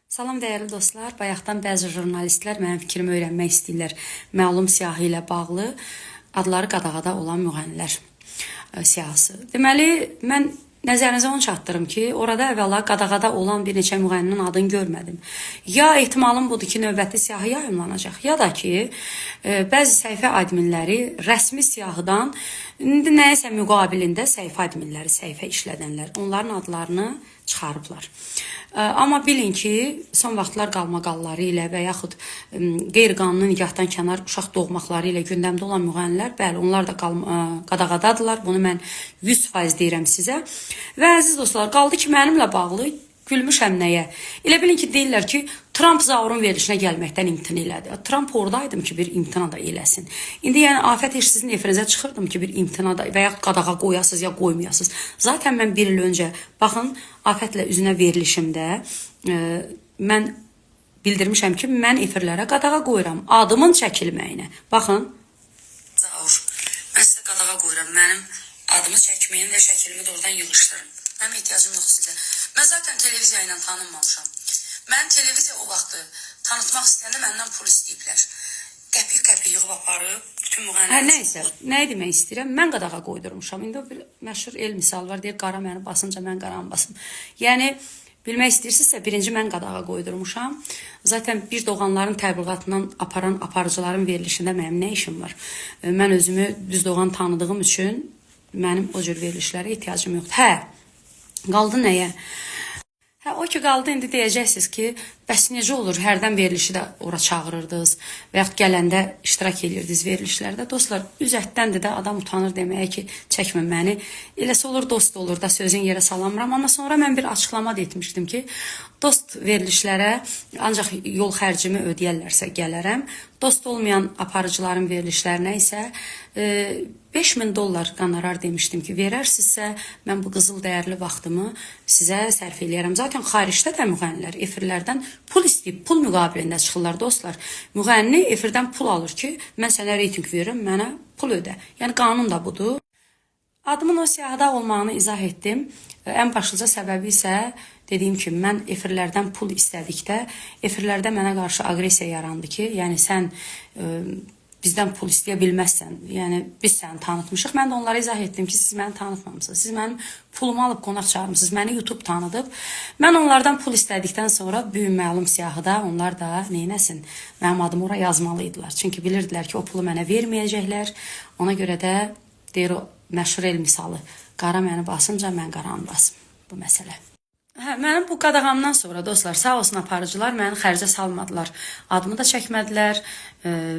Salam dəyərli dostlar. Bayaqdan bəzi jurnalistlər mənim fikrimi öyrənmək istəyirlər. Məlum siyahı ilə bağlı adları qadağada olan müğənnilər siyahısı. Deməli, mən nəzərinizə onu çatdırım ki, orada əvvəla qadağada olan bir neçə müğənninin adını görmədim. Ya ehtimalım budur ki, növbəti siyahı yayımlanacaq, ya da ki, bəzi səhifə adminləri rəsmi siyahıdan indi nəyəsə müqabilində səhifə adminləri, səhifə işlədənlər, onların adlarını çıxarıblar. Amma bilin ki, son vaxtlar qalmaqalları ilə və yaxud qeyri-qanuni nikahdan kənar uşaq doğmaqları ilə gündəmdə olan müğənnilər, bəli, onlar da qadağadadırlar. Bunu mən 100% deyirəm sizə. Və əziz dostlar, qaldı ki, mənimlə bağlı gülmüşəm nəyə? Elə bilin ki, deyirlər ki, Trump zaurun verilişinə gəlməkdən imtina elədi. Trump oradaydım ki, bir imtina da eləsin. İndi yəni afət heç sizin efirinizə çıxırdım ki, bir imtina da və ya qadağa qoyasız ya qoymayasız. Zaten mən bir il öncə, baxın, afətlə üzünə verilişimdə mən bildirmişəm ki, mən efirlərə qadağa qoyuram. Adımın çəkilməyinə. Baxın. Zaur, mən sizə qadağa qoyuram. Mənim adımı çəkməyin və şəkilimi də oradan yığışdırın. Mənim ehtiyacım yox sizə. Mən zaten televiziya ilə tanınmamışam. Mən televiziya o vaxtı tanıtmaq istəyəndə məndən pul istəyiblər. Qəpik-qəpik yığıb aparıb, bütün müğənnilər... Nəysə, nəyə demək istəyirəm? Mən qadağa qoydurmuşam. İndi o bir məşhur el misal var, deyir, qara məni basınca mən qaranı basım. Yəni, bilmək istəyirsinizsə, birinci mən qadağa qoydurmuşam. Zaten bir doğanların təbliğatından aparan aparıcıların verilişində mənim nə işim var? Mən özümü düz doğan tanıdığım üçün mənim o cür verilişlərə ehtiyacım yoxdur. Hə, qaldı nəyə? Hə, o ki qaldı, indi deyəcəksiniz ki, bəs necə olur, hərdən verilişi də ora çağırırdınız və yaxud gələndə iştirak edirdiniz verilişlərdə. Dostlar, üzətdəndir də adam utanır deməyə ki, çəkmə məni. Eləsə olur, dost olur da sözün yerə salamıram. Amma sonra mən bir açıqlama da etmişdim ki, dost verilişlərə ancaq yol xərcimi ödəyərlərsə gələrəm. Dost olmayan aparıcıların verilişlərinə isə $5000 qonorar demişdim ki, verərsinizsə mən bu qızıl dəyərli vaxtımı sizə sərf eləyərəm. Zaten xaricdə də müğənnilər efirlərdən pul istəyib, pul müqabilində çıxırlar dostlar. Müğənni efirdən pul alır ki, mən sənə reyting verirəm, mənə pul ödə. Yəni qanun da budur. Adımın o siyahıda olmağını izah etdim. Ən başlıca səbəbi isə dediyim kimi, mən efirlərdən pul istədikdə, efirlərdə mənə qarşı agresiya yarandı ki, yəni sən bizdən pul istəyə bilməzsən, yəni biz səni tanıtmışıq. Mən də onlara izah etdim ki, siz məni tanıtmamışsınız. Siz mənim pulumu alıb qonaq çağırmışsınız, məni YouTube tanıdıb. Mən onlardan pul istədikdən sonra büyük məlum siyahıda onlar da neynəsin, mənim adımı ora yazmalıydılar. Çünki bilirdilər ki, o pulu mənə verməyəcəklər. Ona görə də deyir o məşhur el misalı, qara məni basınca mən qaranı basım bu məsələ. Hə, mənim bu qadağamdan sonra dostlar, sağ olsun aparıcılar məni xərcə salmadılar. Adımı da çəkmədilər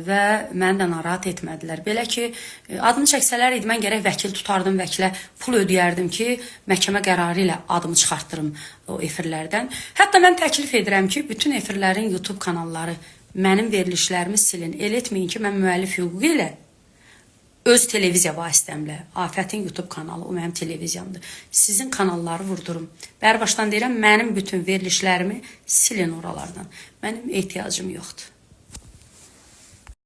və məni də narahat etmədilər. Belə ki, adımı çəksələr idi, mən gərək vəkil tutardım, vəkilə pul ödəyərdim ki, məhkəmə qərarı ilə adımı çıxartdırım o efirlərdən. Hətta mən təklif edirəm ki, bütün efirlərin YouTube kanalları mənim verilişlərimi silin. El etməyin ki, mən müəllif hüququ ilə öz televiziya vasitəmlə, Afətin YouTube kanalı, o mənim televiziyamdır. Sizin kanalları vurdurum. Bəri başdan deyirəm, mənim bütün verilişlərimi silin oralardan. Mənim ehtiyacım yoxdur.